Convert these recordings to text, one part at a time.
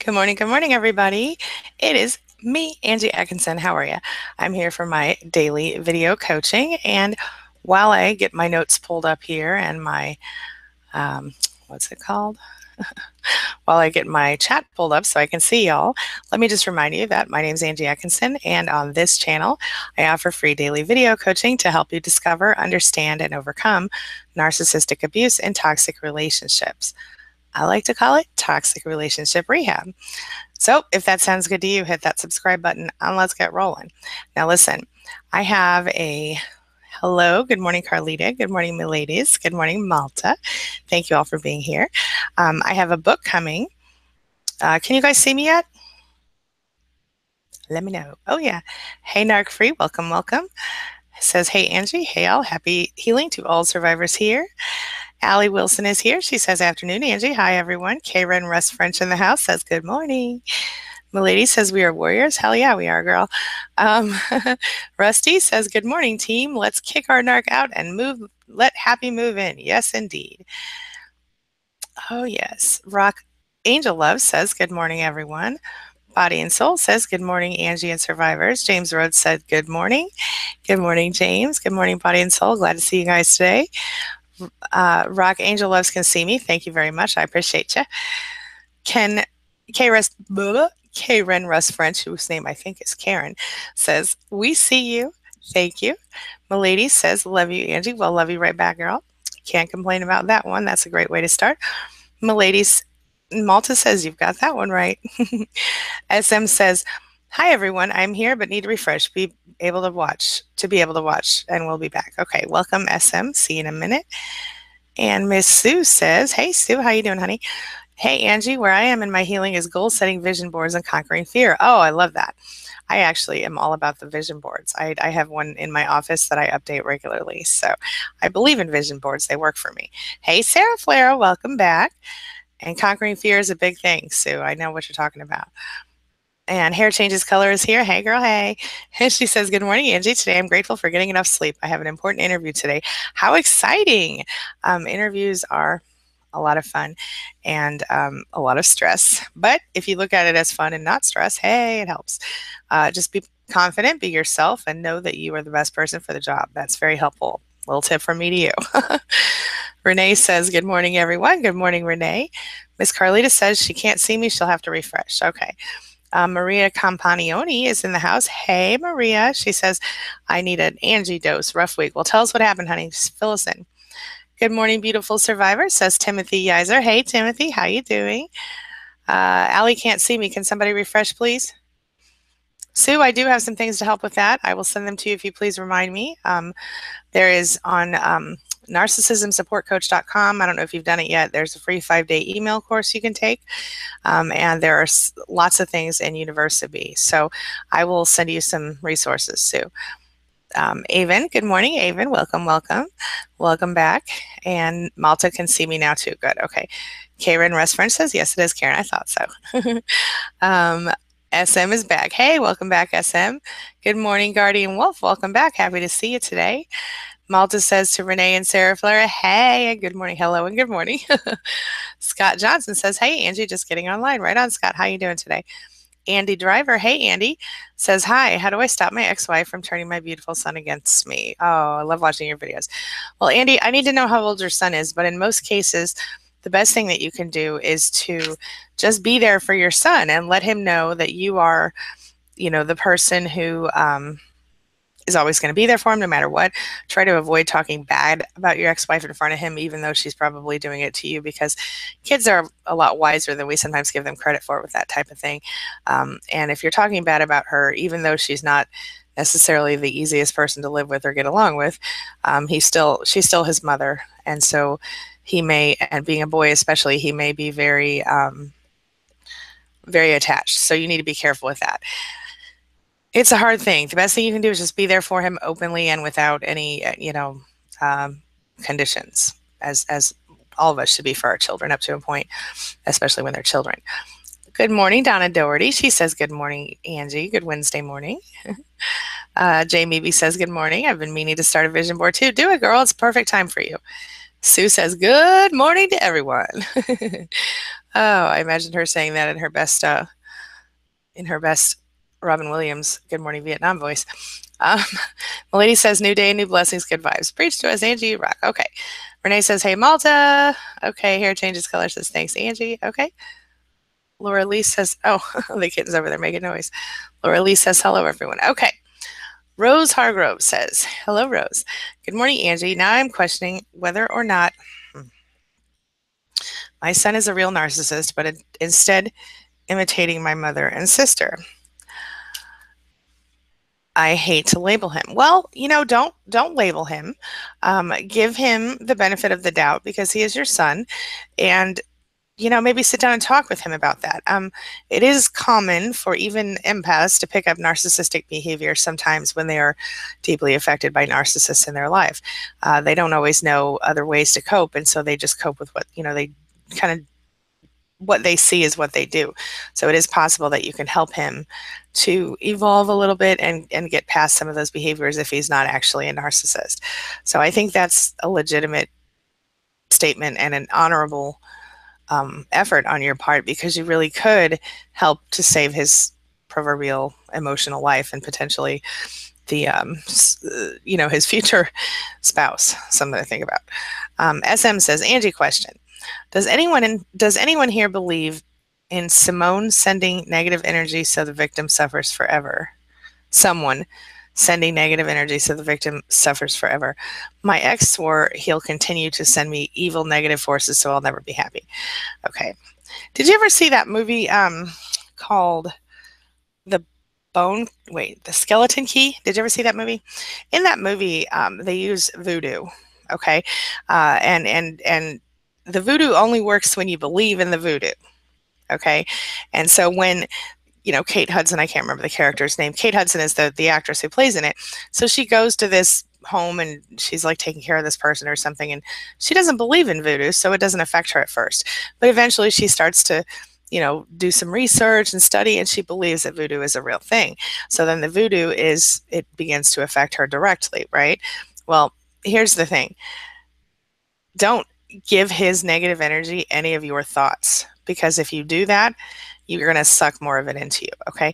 Good morning, everybody. It is me, Angie Atkinson. How are you? I'm here for my daily video coaching. And while I get my notes pulled up here and my, um, what's it called? While I get my chat pulled up so I can see y'all, let me just remind you that my name is Angie Atkinson. And on this channel, I offer free daily video coaching to help you discover, understand, and overcome narcissistic abuse and toxic relationships. I like to call it toxic relationship rehab. So if that sounds good to you, hit that subscribe button and let's get rolling. Now listen, I have a hello. Good morning, Carlita. Good morning, my ladies. Good morning, Malta. Thank you all for being here. I have a book coming. Can you guys see me yet? Let me know. Oh yeah. Hey, Narc Free. Welcome, welcome. It says, hey, Angie. Hey, all. Happy healing to all survivors here. Allie Wilson is here. She says, afternoon, Angie. Hi, everyone. Karen Russ French in the house says, good morning. Milady says, we are warriors. Hell yeah, we are, girl. Rusty says, good morning, team. Let's kick our narc out and let happy move in. Yes, indeed. Oh, yes. Rock Angel Love says, good morning, everyone. Body and Soul says, good morning, Angie and survivors. James Rhodes said, good morning. Good morning, James. Good morning, Body and Soul. Glad to see you guys today. Rock Angel Loves can see me. Thank you very much. I appreciate you. Karen Russ French, whose name I think is Karen, says, we see you. Thank you. Milady says, love you, Angie. Well, love you right back, girl. Can't complain about that one. That's a great way to start. Malta says, you've got that one right. SM says, hi, everyone. I'm here, but need to refresh. Be able to watch, and we'll be back. Okay, welcome, SM. See you in a minute. And Miss Sue says, hey, Sue, how you doing, honey? Hey, Angie, where I am in my healing is goal-setting vision boards and conquering fear. Oh, I love that. I actually am all about the vision boards. I have one in my office that I update regularly. So I believe in vision boards. They work for me. Hey, Sarah Flair, welcome back. And conquering fear is a big thing, Sue. I know what you're talking about. And Hair Changes Color is here. Hey, girl, hey. And she says, good morning, Angie. Today I'm grateful for getting enough sleep. I have an important interview today. How exciting. Interviews are a lot of fun and a lot of stress. But if you look at it as fun and not stress, hey, it helps. Just be confident, be yourself, and know that you are the best person for the job. That's very helpful. Little tip from me to you. Renee says, good morning, everyone. Good morning, Renee. Miss Carlita says she can't see me. She'll have to refresh. Okay. Maria Campanioni is in the house. Hey, Maria. She says, I need an Angie dose. Rough week. Well, tell us what happened, honey. Just fill us in. Good morning, beautiful survivor, says Timothy Yiser. Hey, Timothy. How you doing? Allie can't see me. Can somebody refresh, please? Sue, I do have some things to help with that. I will send them to you if you please remind me. There is on narcissismsupportcoach.com. I don't know if you've done it yet. There's a free 5-day email course you can take. And there are lots of things in University. So I will send you some resources, Sue. Avon, good morning, Avon. Welcome, welcome. Welcome back. And Malta can see me now too. Good. Okay. Karen Russ French says, yes, it is, Karen. I thought so. SM is back. Hey, welcome back, SM. Good morning, Guardian Wolf. Welcome back. Happy to see you today. Malta says to Renee and Sarah Flair, hey, good morning, hello, and good morning. Scott Johnson says, hey, Angie, just getting online. Right on, Scott. How you doing today? Andy Driver, hey, Andy, says, hi, how do I stop my ex-wife from turning my beautiful son against me? Oh, I love watching your videos. Well, Andy, I need to know how old your son is, but in most cases, the best thing that you can do is to just be there for your son and let him know that you are, the person who is always going to be there for him no matter what. Try to avoid talking bad about your ex-wife in front of him, even though she's probably doing it to you, because kids are a lot wiser than we sometimes give them credit for with that type of thing. And if you're talking bad about her, even though she's not necessarily the easiest person to live with or get along with, she's still his mother. And so he may, and being a boy especially, he may be very, very attached. So you need to be careful with that. It's a hard thing. The best thing you can do is just be there for him openly and without any, conditions, as all of us should be for our children up to a point, especially when they're children. Good morning, Donna Doherty. She says, good morning, Angie. Good Wednesday morning. Jamie B says, good morning. I've been meaning to start a vision board too. Do it, girl. It's a perfect time for you. Sue says, good morning to everyone. Oh, I imagined her saying that in her best Robin Williams Good Morning Vietnam voice. Um, Milady says, new day, new blessings, good vibes. Preach to us, Angie, rock. Okay. Renee says, hey, Malta. Okay, hair changes color, says, thanks, Angie. Okay. Laura Lee says, oh, the kitten's over there making noise. Laura Lee says, hello, everyone. Okay. Rose Hargrove says, hello, Rose. Good morning, Angie. Now I'm questioning whether or not my son is a real narcissist, but instead imitating my mother and sister. I hate to label him. Well, don't label him. Give him the benefit of the doubt because he is your son, and maybe sit down and talk with him about that. It is common for even empaths to pick up narcissistic behavior sometimes when they are deeply affected by narcissists in their life. They don't always know other ways to cope, and so they just cope with what they kind of what they see is what they do. So it is possible that you can help him to evolve a little bit and get past some of those behaviors if he's not actually a narcissist. So I think that's a legitimate statement and an honorable effort on your part, because you really could help to save his proverbial emotional life and potentially the his future spouse. Something to think about. SM says, Angie, question: Does anyone here believe in Simone sending negative energy so the victim suffers forever? Someone sending negative energy so the victim suffers forever. My ex swore he'll continue to send me evil negative forces so I'll never be happy. Okay. Did you ever see that movie called The Skeleton Key? Did you ever see that movie? In that movie, they use voodoo. Okay. And the voodoo only works when you believe in the voodoo. Okay. And so when Kate Hudson, I can't remember the character's name. Kate Hudson is the actress who plays in it. So she goes to this home and she's like taking care of this person or something, and she doesn't believe in voodoo, so it doesn't affect her at first. But eventually she starts to, do some research and study, and she believes that voodoo is a real thing. So then the voodoo it begins to affect her directly, right? Well, here's the thing. Don't give his negative energy any of your thoughts, because if you do that, you're going to suck more of it into you, okay?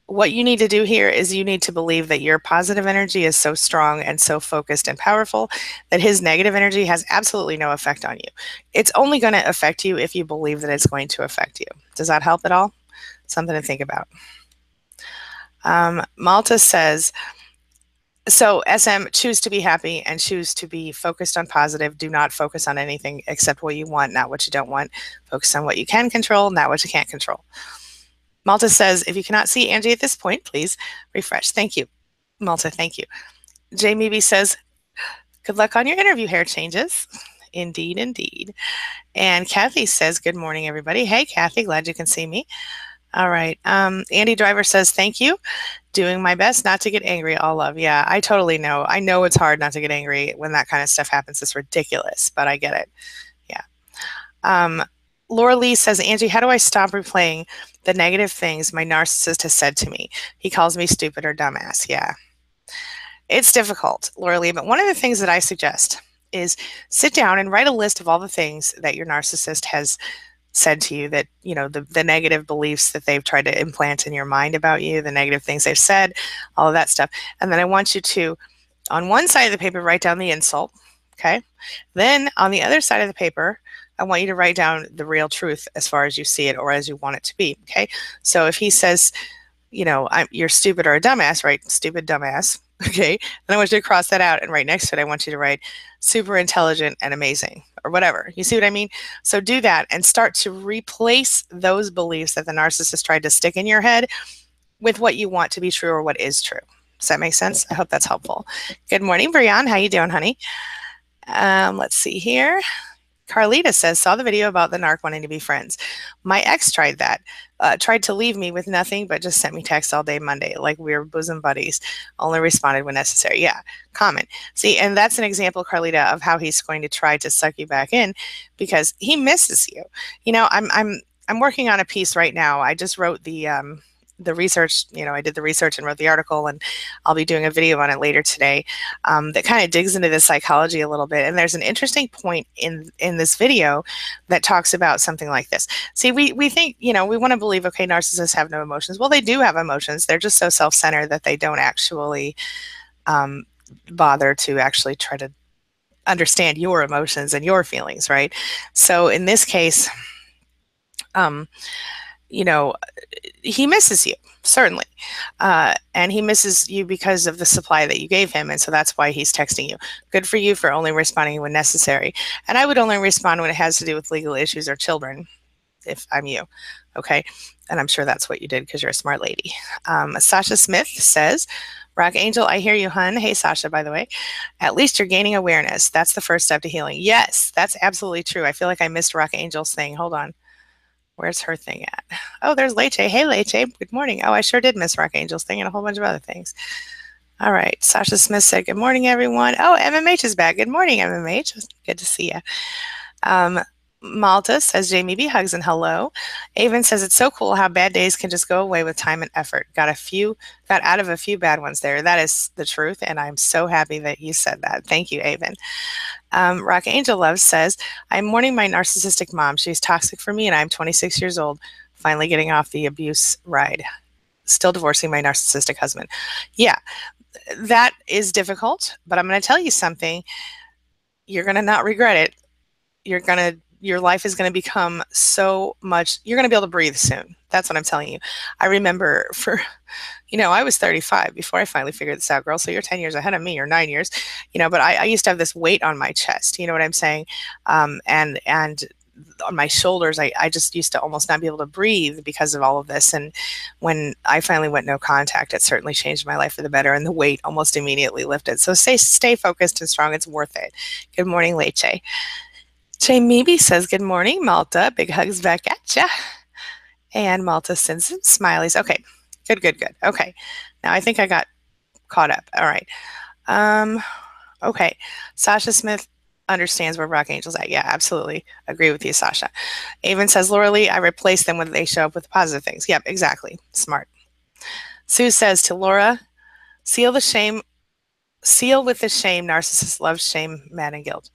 What you need to do here is you need to believe that your positive energy is so strong and so focused and powerful that his negative energy has absolutely no effect on you. It's only going to affect you if you believe that it's going to affect you. Does that help at all? Something to think about. Malta says, so SM, choose to be happy and choose to be focused on positive. Do not focus on anything except what you want, not what you don't want. Focus on what you can control, not what you can't control. Malta says, if you cannot see Angie at this point, please refresh. Thank you. Malta, thank you. Jamie B says, good luck on your interview, hair changes. Indeed, indeed. And Kathy says, good morning, everybody. Hey, Kathy, glad you can see me. All right. Andy Driver says, thank you. Doing my best not to get angry. All love. Yeah, I totally know. I know it's hard not to get angry when that kind of stuff happens. It's ridiculous, but I get it. Yeah. Laura Lee says, Angie, how do I stop replaying the negative things my narcissist has said to me? He calls me stupid or dumbass. Yeah. It's difficult, Laura Lee, but one of the things that I suggest is sit down and write a list of all the things that your narcissist has said to you, that, the negative beliefs that they've tried to implant in your mind about you, the negative things they've said, all of that stuff. And then I want you to, on one side of the paper, write down the insult. Okay. Then on the other side of the paper, I want you to write down the real truth as far as you see it or as you want it to be. Okay. So if he says, you're stupid or a dumbass, right? Stupid, dumbass. Okay. Then I want you to cross that out and right next to it, I want you to write super intelligent and amazing or whatever. You see what I mean? So do that and start to replace those beliefs that the narcissist tried to stick in your head with what you want to be true or what is true. Does that make sense? I hope that's helpful. Good morning, Brianne. How you doing, honey? Let's see here. Carlita says, saw the video about the narc wanting to be friends. My ex tried that. Tried to leave me with nothing, but just sent me texts all day Monday, like we were bosom buddies. Only responded when necessary. Yeah, common. See, and that's an example, Carlita, of how he's going to try to suck you back in because he misses you. I'm working on a piece right now. I just wrote the the research, I did the research and wrote the article, and I'll be doing a video on it later today, that kind of digs into the psychology a little bit. And there's an interesting point in this video that talks about something like this. See, we think, we want to believe, okay, narcissists have no emotions. Well, they do have emotions. They're just so self-centered that they don't actually bother to actually try to understand your emotions and your feelings, right? So in this case, he misses you, certainly. And he misses you because of the supply that you gave him. And so that's why he's texting you. Good for you for only responding when necessary. And I would only respond when it has to do with legal issues or children, if I'm you. Okay. And I'm sure that's what you did because you're a smart lady. Sasha Smith says, Rock Angel, I hear you, hun. Hey, Sasha, by the way. At least you're gaining awareness. That's the first step to healing. Yes, that's absolutely true. I feel like I missed Rock Angel's thing. Hold on. Where's her thing at? Oh, there's Leche. Hey, Leche. Good morning. Oh, I sure did miss Rock Angel's thing and a whole bunch of other things. All right. Sasha Smith said, good morning, everyone. Oh, MMH is back. Good morning, MMH. Good to see you. Malta says, Jamie B. hugs and hello. Avon says, it's so cool how bad days can just go away with time and effort. Got out of a few bad ones there. That is the truth, and I'm so happy that you said that. Thank you, Avon. Rock Angel Love says, I'm mourning my narcissistic mom. She's toxic for me, and I'm 26 years old, finally getting off the abuse ride. Still divorcing my narcissistic husband. Yeah, that is difficult, but I'm going to tell you something. You're going to not regret it. Your life is going to become so much, you're going to be able to breathe soon. That's what I'm telling you. I remember I was 35 before I finally figured this out, girl. So you're 10 years ahead of me, or 9 years, but I used to have this weight on my chest, you know what I'm saying? And on my shoulders, I just used to almost not be able to breathe because of all of this. And when I finally went no contact, it certainly changed my life for the better, and the weight almost immediately lifted. So stay focused and strong. It's worth it. Good morning, Leche. Jamie says, good morning, Malta. Big hugs back at ya. And Malta sends some smileys. Okay, good. Okay, now I think I got caught up. All right. Okay, Sasha Smith understands where Rock Angel's at. Yeah, absolutely. Agree with you, Sasha. Avon says, Laura Lee, I replace them when they show up with positive things. Yep, exactly. Smart. Sue says to Laura, seal with the shame, narcissist loves shame, mad, and guilt.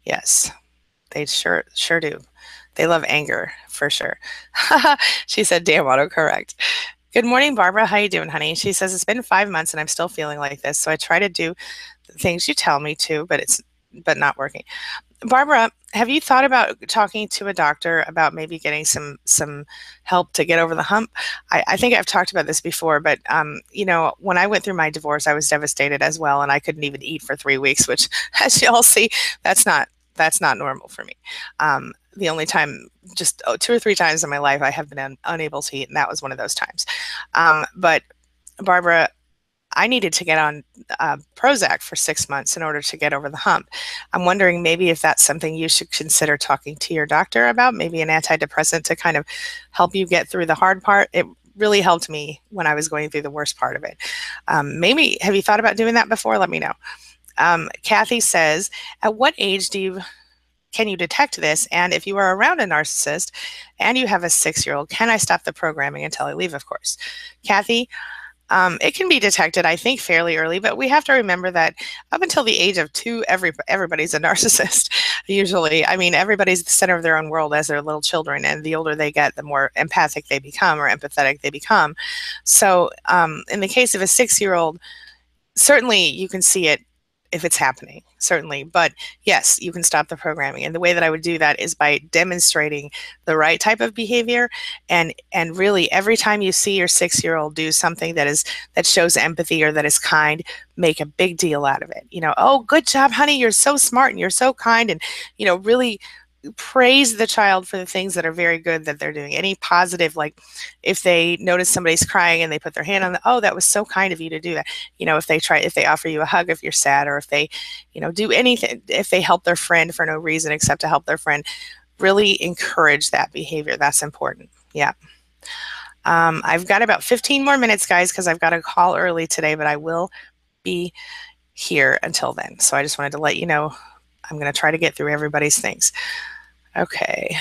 Yes. They sure do. They love anger, for sure. She said, damn, autocorrect. Good morning, Barbara. How you doing, honey? She says, it's been 5 months and I'm still feeling like this. So I try to do the things you tell me to, but not working. Barbara, have you thought about talking to a doctor about maybe getting some help to get over the hump? I think I've talked about this before, but when I went through my divorce, I was devastated as well, and I couldn't even eat for 3 weeks, which, as you all see, that's not normal for me. The only time, just 2 or 3 times in my life, I have been unable to eat, and that was one of those times. But Barbara, I needed to get on Prozac for 6 months in order to get over the hump. I'm wondering maybe if that's something you should consider talking to your doctor about, maybe an antidepressant to kind of help you get through the hard part. It really helped me when I was going through the worst part of it. Maybe, have you thought about doing that before? Let me know. Kathy says, at what age can you detect this? And if you are around a narcissist and you have a 6-year-old, can I stop the programming until I leave, of course? Kathy, it can be detected, I think, fairly early, but we have to remember that up until the age of 2, everybody's a narcissist, usually. I mean, everybody's the center of their own world as their little children, and the older they get, the more empathic they become, or empathetic they become. So in the case of a 6-year-old, certainly you can see it if it's happening, certainly. But yes, you can stop the programming. And the way that I would do that is by demonstrating the right type of behavior. And really, every time you see your 6-year-old do something that shows empathy or that is kind, make a big deal out of it. Oh, good job, honey. You're so smart and you're so kind. And, really praise the child for the things that are very good that they're doing. Any positive, like if they notice somebody's crying and they put their hand on oh, that was so kind of you to do that. If they offer you a hug if you're sad, or if they, do anything, if they help their friend for no reason except to help their friend, really encourage that behavior. That's important. Yeah. I've got about 15 more minutes, guys, because I've got a call early today, but I will be here until then. So I just wanted to let you know I'm going to try to get through everybody's things. Okay.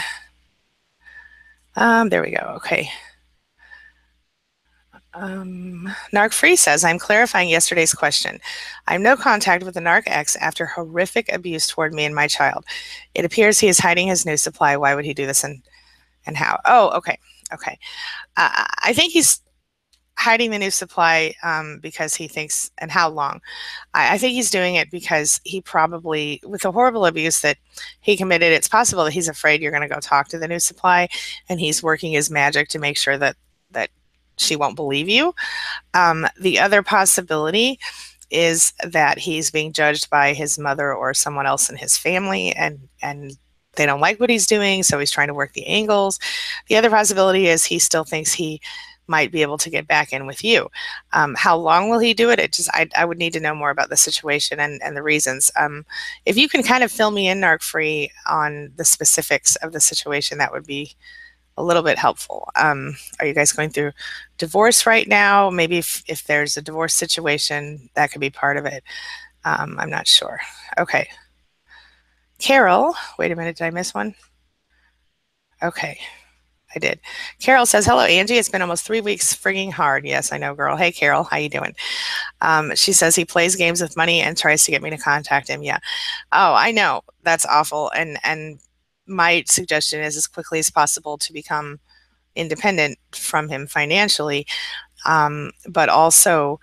There we go. Okay. Narc Free says, I'm clarifying yesterday's question. I have no contact with the Narc X after horrific abuse toward me and my child. It appears he is hiding his new supply. Why would he do this and how? Oh, okay. Okay. I think he's hiding the new supply because he thinks, and how long? I think he's doing it because he probably, with the horrible abuse that he committed, it's possible that he's afraid you're going to go talk to the new supply, and he's working his magic to make sure that she won't believe you. The other possibility is that he's being judged by his mother or someone else in his family, and they don't like what he's doing, so he's trying to work the angles. The other possibility is he still thinks he might be able to get back in with you. How long will he do it? I would need to know more about the situation and the reasons. If you can kind of fill me in, Narc Free, on the specifics of the situation, that would be a little bit helpful. Are you guys going through divorce right now? Maybe if there's a divorce situation, that could be part of it. I'm not sure. Okay. Carol, wait a minute, did I miss one? Okay, I did. Carol says, hello, Angie. It's been almost 3 weeks frigging hard. Yes, I know, girl. Hey, Carol, how you doing? She says he plays games with money and tries to get me to contact him. Yeah. Oh, I know. That's awful. And my suggestion is as quickly as possible to become independent from him financially, but also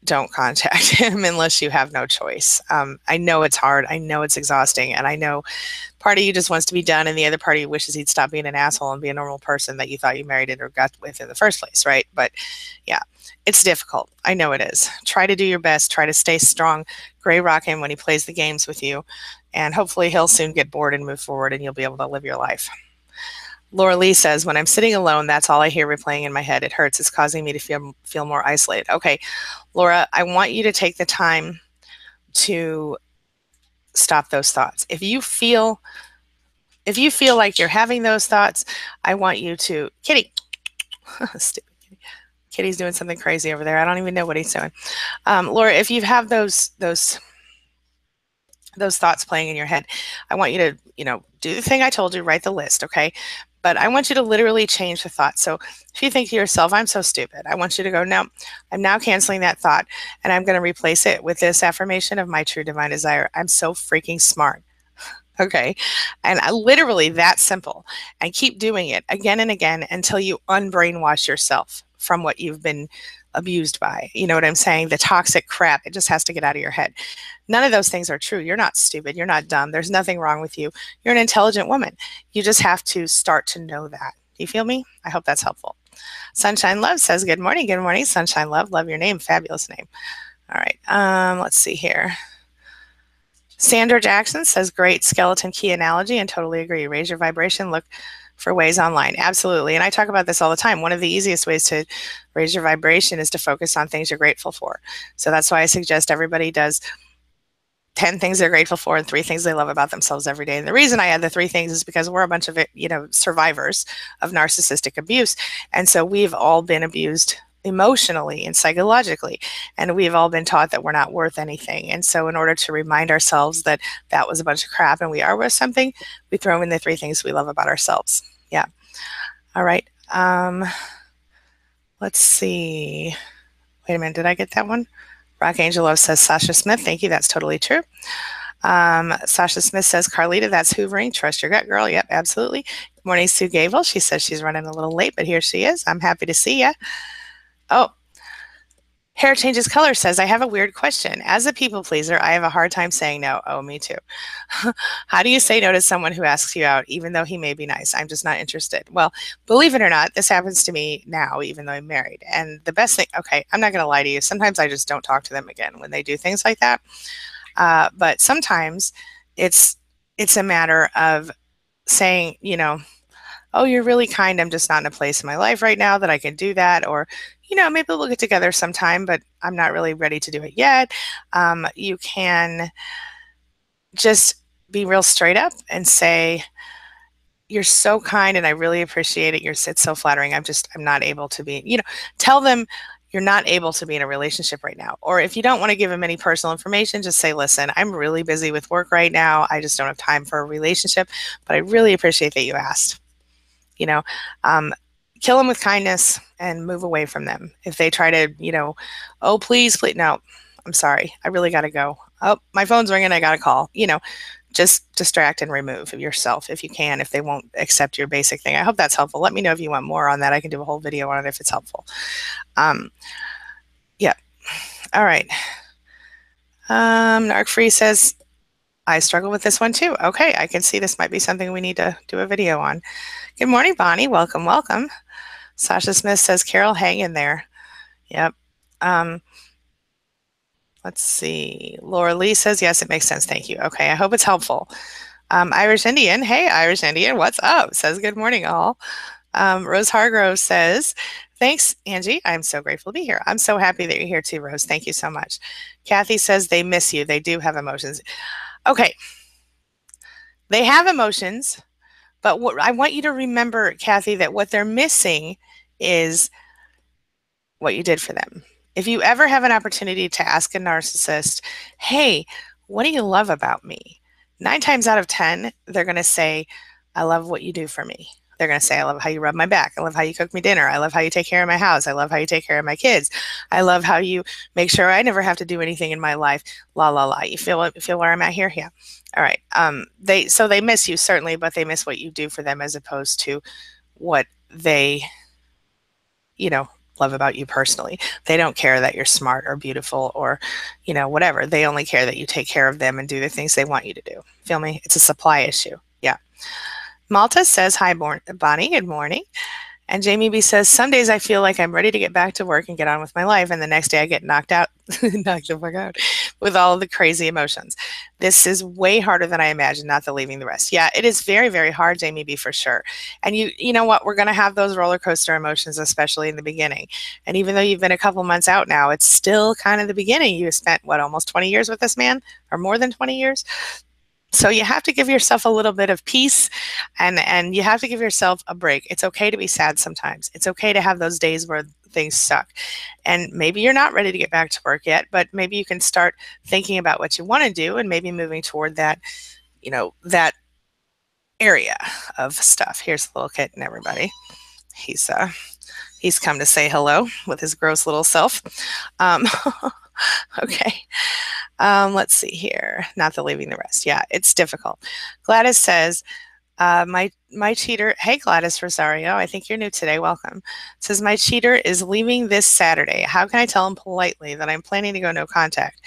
don't contact him unless you have no choice. I know it's hard. I know it's exhausting. And I know part of you just wants to be done, and the other part of you wishes he'd stop being an asshole and be a normal person that you thought you married or got with in the first place, right? But yeah, it's difficult. I know it is. Try to do your best. Try to stay strong. Gray rock him when he plays the games with you. And hopefully he'll soon get bored and move forward, and you'll be able to live your life. Laura Lee says, when I'm sitting alone, that's all I hear replaying in my head. It hurts. It's causing me to feel more isolated. Okay, Laura, I want you to take the time to stop those thoughts. If you feel like you're having those thoughts, I want you to, Kitty, stupid Kitty. Kitty's doing something crazy over there. I don't even know what he's doing. Laura, if you have those thoughts playing in your head, I want you to, do the thing I told you, write the list, okay? But I want you to literally change the thought. So if you think to yourself, I'm so stupid, I want you to go, no, I'm now canceling that thought, and I'm going to replace it with this affirmation of my true divine desire. I'm so freaking smart. Okay. And literally that simple, and keep doing it again and again until you unbrainwash yourself from what you've been abused by. You know what I'm saying? The toxic crap, it just has to get out of your head. None of those things are true. You're not stupid. You're not dumb. There's nothing wrong with you. You're an intelligent woman. You just have to start to know that. Do you feel me? I hope that's helpful. Sunshine Love says, good morning. Good morning, Sunshine Love. Love your name. Fabulous name. All right. Let's see here. Sandra Jackson says, great skeleton key analogy, and totally agree. Raise your vibration. Look for ways online. Absolutely. And I talk about this all the time. One of the easiest ways to raise your vibration is to focus on things you're grateful for. So that's why I suggest everybody does 10 things they're grateful for and 3 things they love about themselves every day. And the reason I add the 3 things is because we're a bunch of, survivors of narcissistic abuse. And so we've all been abused emotionally and psychologically, and we've all been taught that we're not worth anything. And so in order to remind ourselves that that was a bunch of crap and we are worth something, we throw in the 3 things we love about ourselves. Yeah. All right. Let's see. Wait a minute. Did I get that one? Rock Angel Love says, Sasha Smith. Thank you. That's totally true. Sasha Smith says, Carlita, that's hoovering. Trust your gut, girl. Yep, absolutely. Good morning, Sue Gable. She says she's running a little late, but here she is. I'm happy to see you. Oh, Hair Changes Color says, I have a weird question. As a people pleaser, I have a hard time saying no. Oh, me too. How do you say no to someone who asks you out, even though he may be nice? I'm just not interested. Well, believe it or not, this happens to me now, even though I'm married. And the best thing, okay, I'm not going to lie to you. Sometimes I just don't talk to them again when they do things like that. But sometimes it's a matter of saying, oh, you're really kind. I'm just not in a place in my life right now that I can do that. Or, maybe we'll get together sometime, but I'm not really ready to do it yet. You can just be real straight up and say, you're so kind and I really appreciate it. It's so flattering. I'm not able to be, tell them you're not able to be in a relationship right now. Or if you don't want to give them any personal information, just say, listen, I'm really busy with work right now. I just don't have time for a relationship, but I really appreciate that you asked. kill them with kindness and move away from them. If they try to, oh, please, please, no, I'm sorry, I really got to go. Oh, my phone's ringing, I got to call. Just distract and remove yourself if you can, if they won't accept your basic thing. I hope that's helpful. Let me know if you want more on that. I can do a whole video on it if it's helpful. Yeah. All right. Narc Free says, I struggle with this one too. Okay, I can see this might be something we need to do a video on. Good morning, Bonnie. Welcome, welcome. Sasha Smith says, Carol, hang in there. Yep. Let's see. Laura Lee says, yes, it makes sense. Thank you. Okay, I hope it's helpful. Irish Indian. Hey, Irish Indian, what's up? Says, good morning, all. Rose Hargrove says, thanks, Angie. I'm so grateful to be here. I'm so happy that you're here too, Rose. Thank you so much. Kathy says, they miss you. They do have emotions. Okay. They have emotions, but what I want you to remember, Kathy, that what they're missing is what you did for them. If you ever have an opportunity to ask a narcissist, hey, what do you love about me? 9 times out of 10, they're going to say, I love what you do for me. They're going to say, I love how you rub my back. I love how you cook me dinner. I love how you take care of my house. I love how you take care of my kids. I love how you make sure I never have to do anything in my life. La, la, la. You feel where I'm at here? Yeah. All right. So they miss you, certainly, but they miss what you do for them as opposed to what they, love about you personally. They don't care that you're smart or beautiful or, whatever. They only care that you take care of them and do the things they want you to do. Feel me? It's a supply issue. Yeah. Malta says, hi, Bonnie. Good morning. And Jamie B says, some days I feel like I'm ready to get back to work and get on with my life. And the next day I get knocked the fuck out with all of the crazy emotions. This is way harder than I imagined, not the leaving the rest. Yeah, it is very, very hard, Jamie B, for sure. And you know what? We're going to have those roller coaster emotions, especially in the beginning. And even though you've been a couple months out now, it's still kind of the beginning. You spent, almost 20 years with this man, or more than 20 years? So you have to give yourself a little bit of peace and you have to give yourself a break. It's okay to be sad sometimes. It's okay to have those days where things suck. And maybe you're not ready to get back to work yet, but maybe you can start thinking about what you want to do and maybe moving toward that, that area of stuff. Here's the little kitten, everybody. He's come to say hello with his gross little self. Okay. Let's see here. Not the leaving the rest. Yeah, it's difficult. Gladys says, my cheater, hey Gladys Rosario, I think you're new today, welcome. Says, my cheater is leaving this Saturday. How can I tell him politely that I'm planning to go no contact,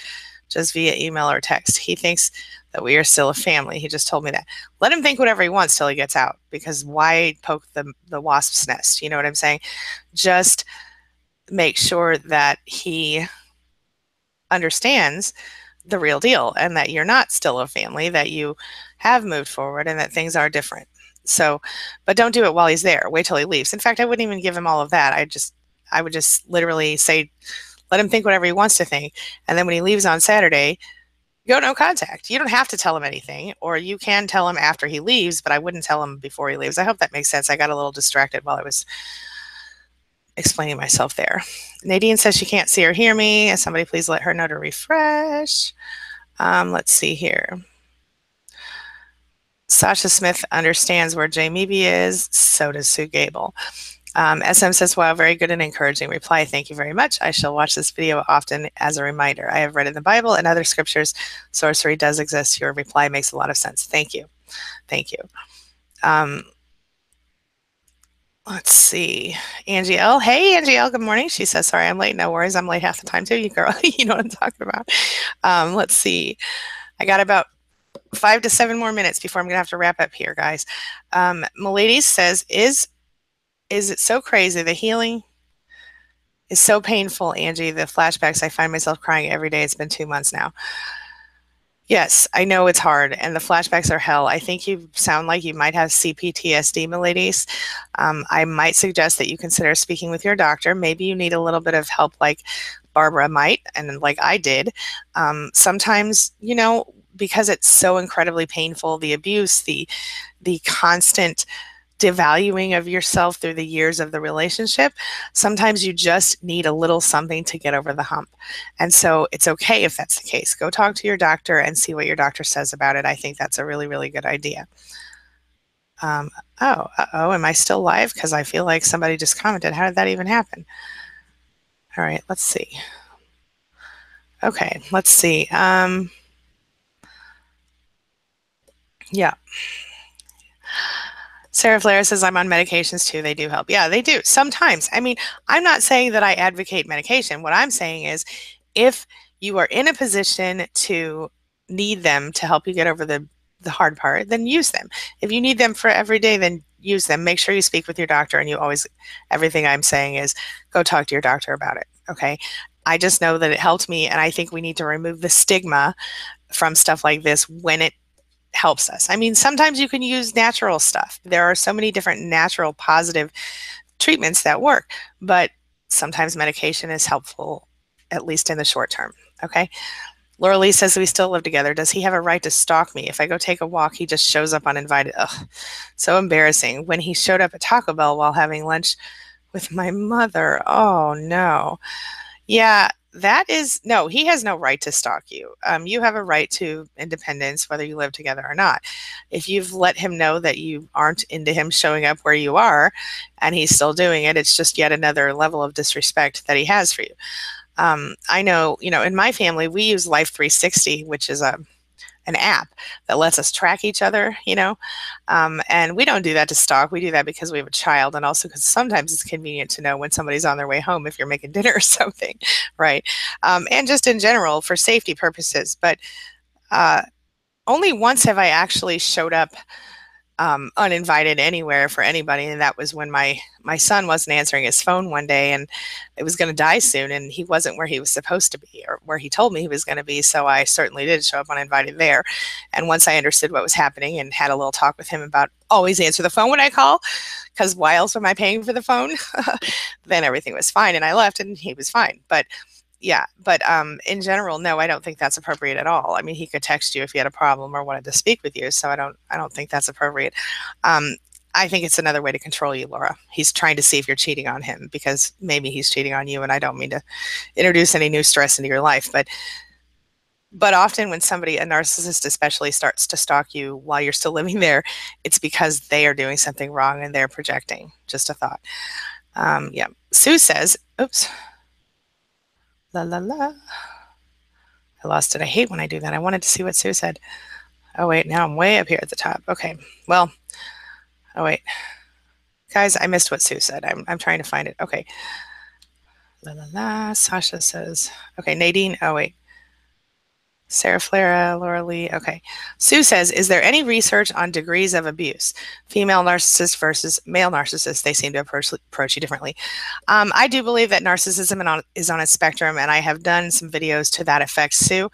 just via email or text? He thinks that we are still a family. He just told me that. Let him think whatever he wants till he gets out, because why poke the wasp's nest? You know what I'm saying? Just make sure that he understands the real deal and that you're not still a family, that you have moved forward and that things are different. So, but don't do it while he's there. Wait till he leaves. In fact, I wouldn't even give him all of that. I would just literally say, let him think whatever he wants to think. And then when he leaves on Saturday, go no contact. You don't have to tell him anything, or you can tell him after he leaves, but I wouldn't tell him before he leaves. I hope that makes sense. I got a little distracted while I was explaining myself there. Nadine says she can't see or hear me. Somebody please let her know to refresh. Let's see here. Sasha Smith understands where Jamie B is. So does Sue Gable. SM says, wow, very good and encouraging reply. Thank you very much. I shall watch this video often as a reminder. I have read in the Bible and other scriptures, sorcery does exist. Your reply makes a lot of sense. Thank you. Thank you. Let's see. Angie L. Hey, Angie L. Good morning. She says, sorry, I'm late. No worries. I'm late half the time too. You girl, you know what I'm talking about. Let's see. I got about 5 to 7 more minutes before I'm going to have to wrap up here, guys. Milady says, is it so crazy? The healing is so painful, Angie. The flashbacks, I find myself crying every day. It's been 2 months now. Yes, I know it's hard, and the flashbacks are hell. I think you sound like you might have CPTSD, miladies. I might suggest that you consider speaking with your doctor. Maybe you need a little bit of help like Barbara might, and like I did. Sometimes, because it's so incredibly painful, the abuse, the constant devaluing of yourself through the years of the relationship, sometimes you just need a little something to get over the hump. And so it's okay if that's the case. Go talk to your doctor and see what your doctor says about it. I think that's a really, really good idea. Oh, uh-oh, am I still live? Because I feel like somebody just commented. How did that even happen? All right, let's see. Okay, let's see. Yeah. Sarah Flair says, I'm on medications too. They do help. Yeah, they do. Sometimes. I mean, I'm not saying that I advocate medication. What I'm saying is if you are in a position to need them to help you get over the hard part, then use them. If you need them for every day, then use them. Make sure you speak with your doctor, and you always, everything I'm saying is go talk to your doctor about it. Okay. I just know that it helped me, and I think we need to remove the stigma from stuff like this when it helps us. I mean, sometimes you can use natural stuff. There are so many different natural positive treatments that work, but sometimes medication is helpful, at least in the short term. Okay. Laura Lee says, we still live together. Does he have a right to stalk me? If I go take a walk, he just shows up uninvited. Ugh, so embarrassing. When he showed up at Taco Bell while having lunch with my mother. Oh, no. Yeah, that is no, he has no right to stalk you. You have a right to independence, whether you live together or not. If you've let him know that you aren't into him showing up where you are and he's still doing it, it's just yet another level of disrespect that he has for you. I know, in my family, we use Life 360, which is an app that lets us track each other, and we don't do that to stalk. We do that because we have a child, and also because sometimes it's convenient to know when somebody's on their way home if you're making dinner or something, right? And just in general for safety purposes. But only once have I actually showed up uninvited anywhere for anybody, and that was when my son wasn't answering his phone one day, and it was going to die soon, and he wasn't where he was supposed to be or where he told me he was going to be. So I certainly did show up uninvited there. And once I understood what was happening and had a little talk with him about always answer the phone when I call, because why else am I paying for the phone? Then everything was fine, and I left, and he was fine. But yeah, but in general, no, I don't think that's appropriate at all. I mean, he could text you if he had a problem or wanted to speak with you, so I don't think that's appropriate. I think it's another way to control you, Laura. He's trying to see if you're cheating on him because maybe he's cheating on you, and I don't mean to introduce any new stress into your life, but often when somebody, a narcissist especially, starts to stalk you while you're still living there, it's because they are doing something wrong and they're projecting. Just a thought. Yeah. Sue says, oops. La la la. I lost it. I hate when I do that. I wanted to see what Sue said. Oh, wait. Now I'm way up here at the top. Okay. Well, oh, wait. Guys, I missed what Sue said. I'm trying to find it. Okay. La la la. Sasha says, okay. Nadine. Oh, wait. Sarah Flara, Laura Lee. Okay. Sue says, is there any research on degrees of abuse? Female narcissist versus male narcissist. They seem to approach you differently. I do believe that narcissism is on a spectrum, and I have done some videos to that effect, Sue.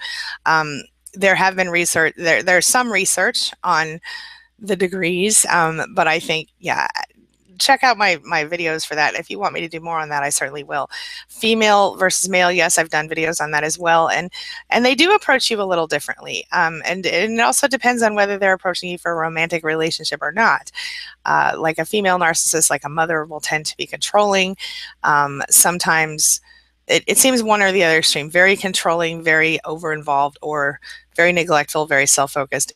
There have been research, there's some research on the degrees, but I think, yeah, check out my videos for that. If you want me to do more on that, I certainly will. Female versus male, yes, I've done videos on that as well, and they do approach you a little differently. And it also depends on whether they're approaching you for a romantic relationship or not. Like a female narcissist, like a mother, will tend to be controlling. Sometimes it seems one or the other extreme, very controlling, very over-involved, or very neglectful, very self-focused,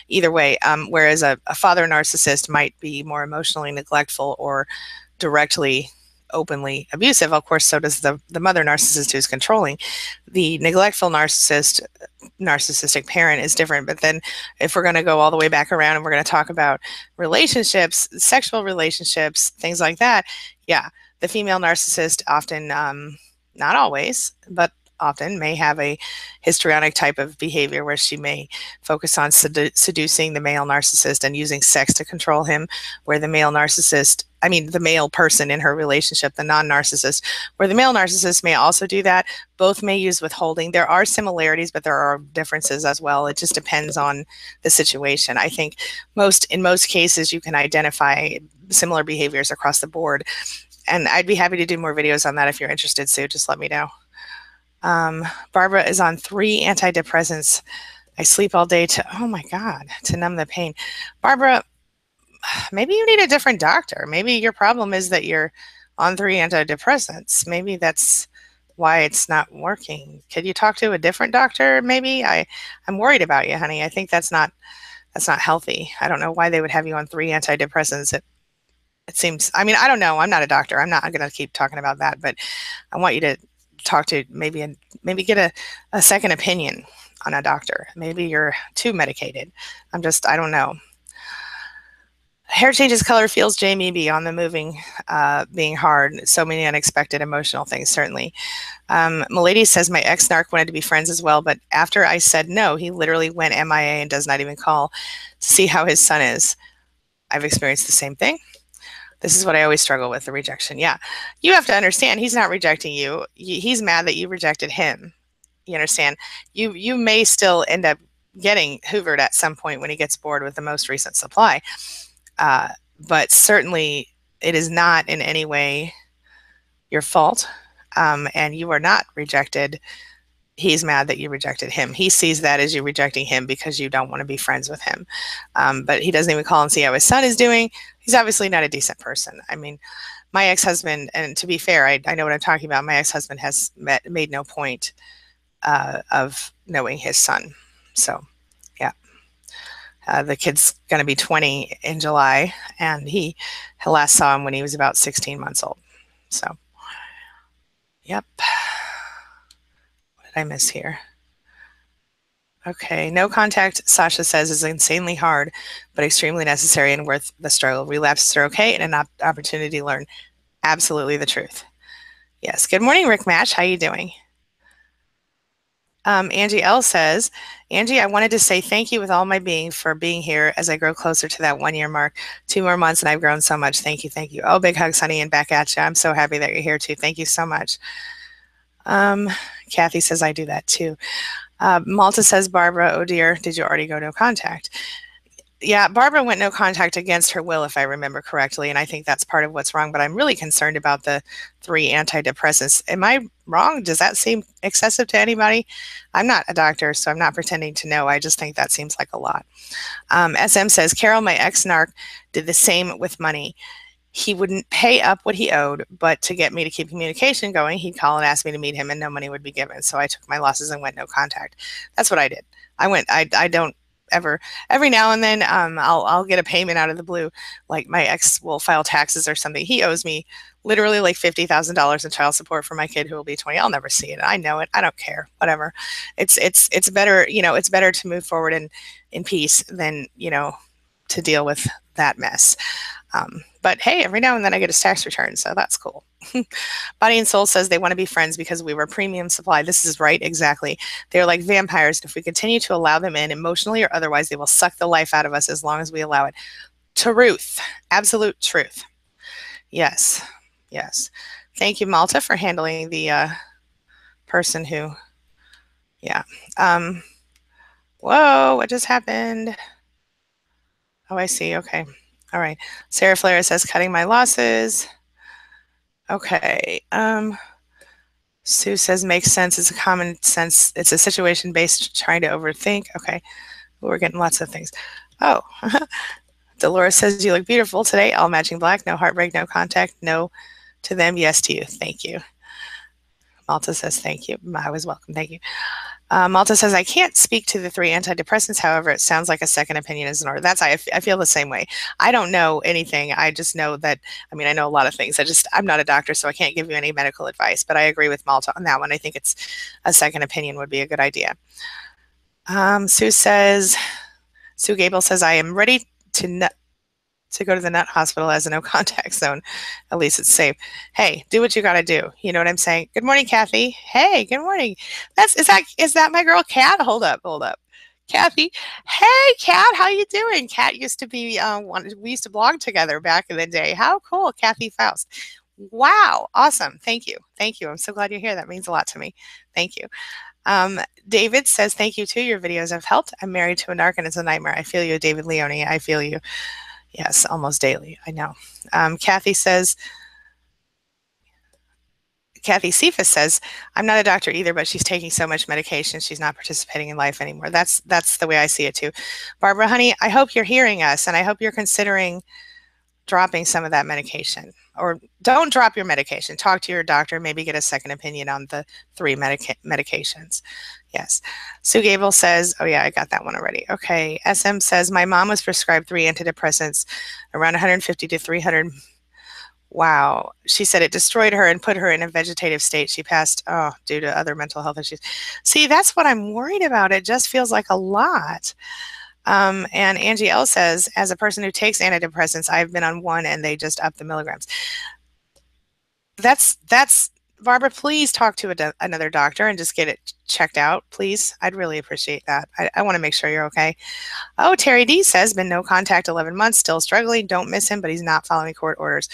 either way. Whereas a father narcissist might be more emotionally neglectful or directly, openly abusive. Of course, so does the mother narcissist who's controlling. The neglectful narcissistic parent is different. But then if we're going to go all the way back around and we're going to talk about relationships, sexual relationships, things like that, yeah, the female narcissist often, not always, but often may have a histrionic type of behavior where she may focus on seducing the male narcissist and using sex to control him, where the male person in her relationship, the non-narcissist, where the male narcissist may also do that. Both may use withholding. There are similarities, but there are differences as well. It just depends on the situation. I think in most cases you can identify similar behaviors across the board. And I'd be happy to do more videos on that if you're interested, Sue. Just let me know. Barbara is on 3 antidepressants. I sleep all day oh my God, to numb the pain. Barbara, maybe you need a different doctor. Maybe your problem is that you're on 3 antidepressants. Maybe that's why it's not working. Could you talk to a different doctor? Maybe I'm worried about you, honey. I think that's not That's not healthy. I don't know why they would have you on 3 antidepressants. It seems, I mean, I don't know. I'm not a doctor. I'm not going to keep talking about that, but I want you to talk to maybe get a second opinion on a doctor. Maybe you're too medicated. I don't know. Hair changes color, feels Jamie B on the moving, being hard. So many unexpected emotional things, certainly. Milady says, my ex-narc wanted to be friends as well, but after I said no, he literally went MIA and does not even call to see how his son is. I've experienced the same thing. This is what I always struggle with, the rejection. Yeah, you have to understand, he's not rejecting you. He's mad that you rejected him. You understand? You may still end up getting hoovered at some point when he gets bored with the most recent supply. But certainly it is not in any way your fault. And you are not rejected. He's mad that you rejected him. He sees that as you rejecting him because you don't want to be friends with him. But he doesn't even call and see how his son is doing. He's obviously not a decent person. I mean, my ex-husband, and to be fair, I know what I'm talking about. My ex-husband has made no point of knowing his son. So, yeah. The kid's going to be 20 in July, and he last saw him when he was about 16 months old. So, yep. I miss here? Okay, no contact, Sasha says, is insanely hard, but extremely necessary and worth the struggle. Relapses are okay and an opportunity to learn. Absolutely the truth. Yes. Good morning, Rick Match. How you doing? Angie L says, Angie, I wanted to say thank you with all my being for being here as I grow closer to that 1 year mark. 2 more months and I've grown so much. Thank you. Thank you. Oh, big hugs, honey, and back at you. I'm so happy that you're here too. Thank you so much. Kathy says, I do that too. Malta says, Barbara, oh dear, did you already go no contact? Yeah, Barbara went no contact against her will, if I remember correctly, and I think that's part of what's wrong, but I'm really concerned about the 3 antidepressants. Am I wrong? Does that seem excessive to anybody? I'm not a doctor, so I'm not pretending to know. I just think that seems like a lot. SM says, Carol, my ex-narc, did the same with money. He wouldn't pay up what he owed, but to get me to keep communication going, he'd call and ask me to meet him and no money would be given. So I took my losses and went no contact. That's what I did. I don't ever, every now and then, I'll get a payment out of the blue. Like my ex will file taxes or something. He owes me literally like $50,000 in child support for my kid who will be 20. I'll never see it. I know it. I don't care. Whatever. It's better, it's better to move forward in peace than, to deal with that mess. But hey, every now and then I get a tax return, so that's cool. Body and Soul says they want to be friends because we were premium supply. This is right, exactly. They're like vampires. If we continue to allow them in, emotionally or otherwise, they will suck the life out of us as long as we allow it. Truth. Absolute truth. Yes. Yes. Thank you, Malta, for handling the person who, yeah. Whoa, what just happened? Oh, I see. Okay. All right. Sarah Flair says, cutting my losses. Okay. Sue says, makes sense. It's a common sense. It's a situation-based trying to overthink. Okay. We're getting lots of things. Oh. Dolores says, you look beautiful today. All matching black. No heartbreak, no contact. No to them. Yes to you. Thank you. Malta says, thank you. I was welcome. Thank you. Malta says, I can't speak to the 3 antidepressants. However, it sounds like a second opinion is in order. I feel the same way. I don't know anything. I just know that, I know a lot of things. I'm not a doctor, so I can't give you any medical advice, but I agree with Malta on that one. I think it's a second opinion would be a good idea. Sue Gable says, I am ready to go to the nut hospital as a no contact zone. At least it's safe. Hey, do what you got to do. You know what I'm saying? Good morning, Kathy. Hey, good morning. Is that my girl, Kat? Hold up. Kathy. Hey, Kat, how you doing? Kat used to be, we used to blog together back in the day. How cool, Kathy Faust. Wow, awesome. Thank you. I'm so glad you're here. That means a lot to me. Thank you. David says, thank you too. Your videos have helped. I'm married to a narc and it's a nightmare. I feel you, David Leone. I feel you. Yes, almost daily. I know. Kathy Cephas says, I'm not a doctor either, but she's taking so much medication. She's not participating in life anymore. That's the way I see it too. Barbara, honey, I hope you're hearing us and I hope you're considering dropping some of that medication, or don't drop your medication. Talk to your doctor, maybe get a second opinion on the 3 medications. Yes. Sue Gable says, oh yeah, I got that one already. Okay. SM says, my mom was prescribed 3 antidepressants, around 150 to 300. Wow. She said it destroyed her and put her in a vegetative state. She passed, due to other mental health issues. See, that's what I'm worried about. It just feels like a lot. And Angie L says, as a person who takes antidepressants, I've been on one and they just up the milligrams. That's Barbara, please talk to another doctor and just get it checked out, please. I'd really appreciate that. I want to make sure you're okay. Oh, Terry D says, been no contact 11 months, still struggling. Don't miss him, but he's not following court orders.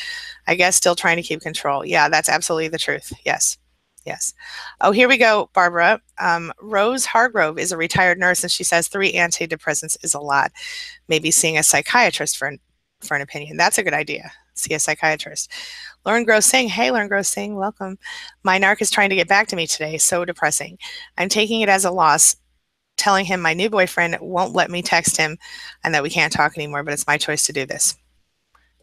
I guess still trying to keep control. Yeah, that's absolutely the truth. Yes. Yes. Oh, here we go, Barbara. Rose Hargrove is a retired nurse, and she says 3 antidepressants is a lot. Maybe seeing a psychiatrist for an opinion. That's a good idea. See a psychiatrist. Lauren Gross Singh. Hey, Lauren Gross Singh. Welcome. My narc is trying to get back to me today. So depressing. I'm taking it as a loss, telling him my new boyfriend won't let me text him and that we can't talk anymore, but it's my choice to do this.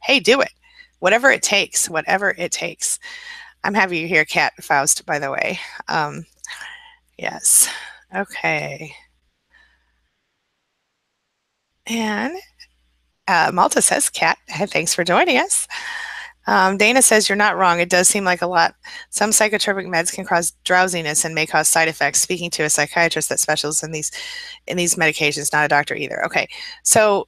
Hey, do it. Whatever it takes. Whatever it takes. I'm happy you're here, Kat Faust, by the way. Yes. Okay. And Malta says, Kat, thanks for joining us. Dana says, you're not wrong. It does seem like a lot. Some psychotropic meds can cause drowsiness and may cause side effects. Speaking to a psychiatrist that specializes in these medications, not a doctor either. Okay. So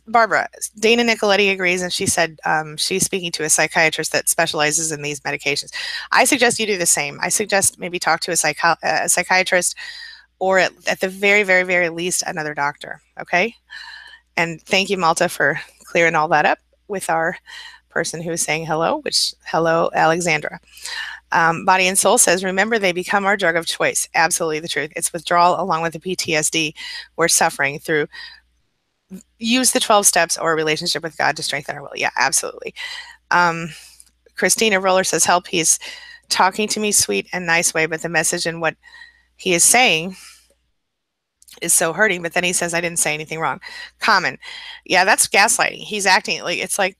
Barbara, Dana Nicoletti agrees, and she said she's speaking to a psychiatrist that specializes in these medications. I suggest you do the same. I suggest maybe talk to a psychiatrist, or at the very, very, very least, another doctor. Okay. And thank you, Malta, for clearing all that up with our person who is saying hello, hello, Alexandra. Body and Soul says, remember, they become our drug of choice. Absolutely the truth. It's withdrawal along with the PTSD we're suffering through. Use the 12 steps or a relationship with God to strengthen our will. Yeah, absolutely. Christina Roller says, help. He's talking to me sweet and nice way, but the message and what he is saying is so hurting. But then he says, I didn't say anything wrong. Common. Yeah, that's gaslighting. He's acting like, it's like,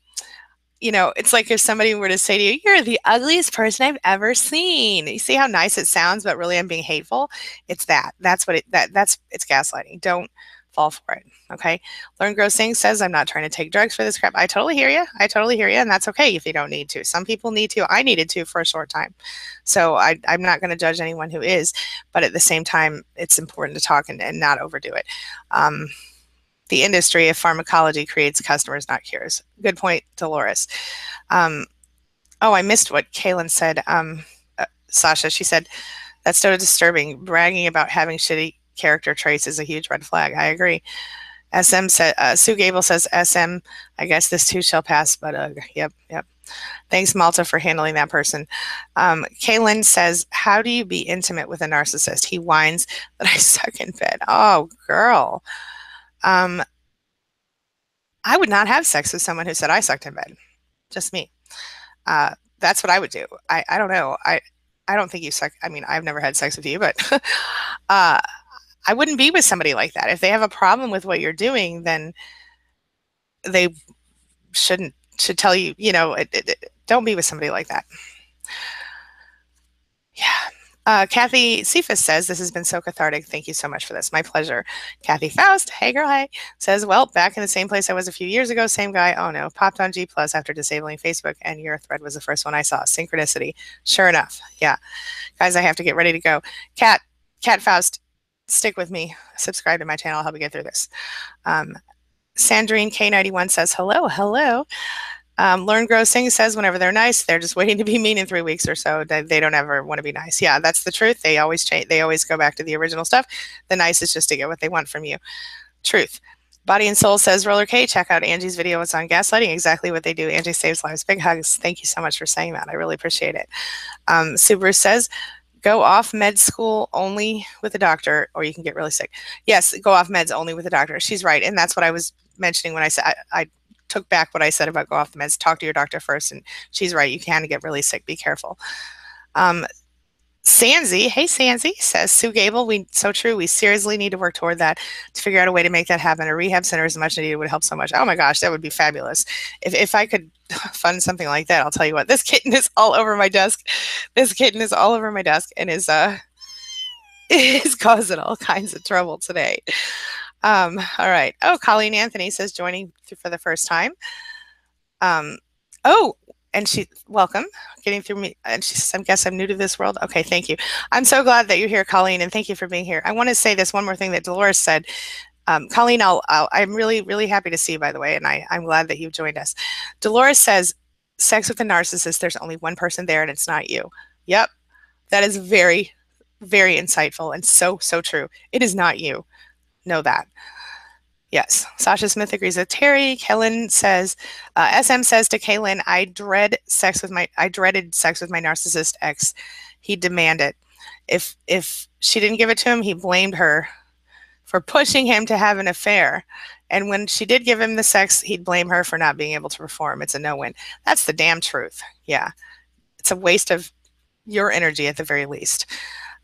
it's like if somebody were to say to you, you're the ugliest person I've ever seen. You see how nice it sounds, but really I'm being hateful. It's that. It's gaslighting. Don't fall for it. Okay. Lauren Grossing says, I'm not trying to take drugs for this crap. I totally hear you. And that's okay if you don't need to. Some people need to. I needed to for a short time. So I'm not going to judge anyone who is, but at the same time, it's important to talk and not overdo it. The industry of pharmacology creates customers, not cures. Good point, Dolores. I missed what Kaylin said. Sasha, she said, that's so disturbing. Bragging about having shitty character traits is a huge red flag. I agree. SM said, Sue Gable says, SM, I guess this too shall pass, but yep. Thanks, Malta, for handling that person. Kaylin says, how do you be intimate with a narcissist? He whines that I suck in bed. Oh, girl. I would not have sex with someone who said I sucked in bed. Just me. That's what I would do. I don't know. I don't think you suck. I mean, I've never had sex with you, but I wouldn't be with somebody like that. If they have a problem with what you're doing, then they should tell you, don't be with somebody like that. Yeah. Kathy Cephas says, this has been so cathartic. Thank you so much for this. My pleasure. Kathy Faust, hey girl, hey, says, well, back in the same place I was a few years ago, same guy, oh no, popped on G Plus after disabling Facebook, and your thread was the first one I saw. Synchronicity. Sure enough. Yeah. Guys, I have to get ready to go. Kat Faust, stick with me. Subscribe to my channel. I'll help you get through this. Sandrine K91 says, hello. Lauren Grossing says, whenever they're nice, they're just waiting to be mean in 3 weeks or so. They don't ever want to be nice. Yeah, that's the truth. They always change. They always go back to the original stuff. The nice is just to get what they want from you. Truth. Body and Soul says, Roller K, check out Angie's video. It's on gaslighting. Exactly what they do. Angie saves lives. Big hugs. Thank you so much for saying that. I really appreciate it. Subaru says, go off med school only with a doctor, or you can get really sick. Yes, go off meds only with a doctor. She's right. And that's what I was mentioning when I said, I took back what I said about go off the meds. Talk to your doctor first. And she's right. You can get really sick. Be careful. Sanzi, hey Sanzi, says Sue Gable, so true. We seriously need to work toward that to figure out a way to make that happen. A rehab center is much needed, would help so much. Oh my gosh, that would be fabulous. If I could fund something like that, I'll tell you what, this kitten is all over my desk. This kitten is all over my desk and is is causing all kinds of trouble today. All right. Oh, Colleen Anthony says joining for the first time. Oh, and welcome, getting through me. And she says, I guess I'm new to this world. Okay, thank you. I'm so glad that you're here, Colleen, and thank you for being here. I want to say this one more thing that Dolores said. Colleen, I'm really, really happy to see you, by the way, and I'm glad that you've joined us. Dolores says, sex with a narcissist, there's only one person there and it's not you. Yep, that is very, very insightful and so true. It is not you. Know that. Yes, Sasha Smith agrees with Terry. Kaylin says, SM says to Kaylin, I dreaded sex with my narcissist ex. He demanded. If she didn't give it to him, he blamed her for pushing him to have an affair. And when she did give him the sex, he'd blame her for not being able to perform. It's a no-win. That's the damn truth. Yeah. It's a waste of your energy at the very least.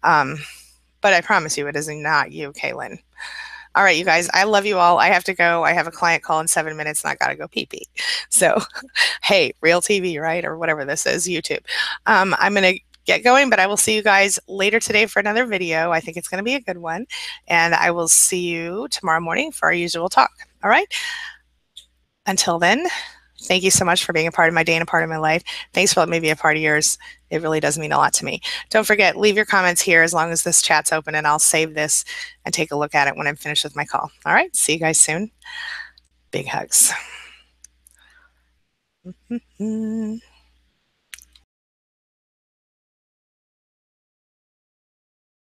But I promise you, it is not you, Kaylin. All right, you guys, I love you all. I have to go. I have a client call in 7 minutes and I got to go pee-pee. So, hey, real TV, right? Or whatever this is, YouTube. I'm going to get going, but I will see you guys later today for another video. I think it's going to be a good one. And I will see you tomorrow morning for our usual talk. All right. Until then, thank you so much for being a part of my day and a part of my life. Thanks for letting me be a part of yours. It really does mean a lot to me. Don't forget, leave your comments here as long as this chat's open, and I'll save this and take a look at it when I'm finished with my call. All right. See you guys soon. Big hugs.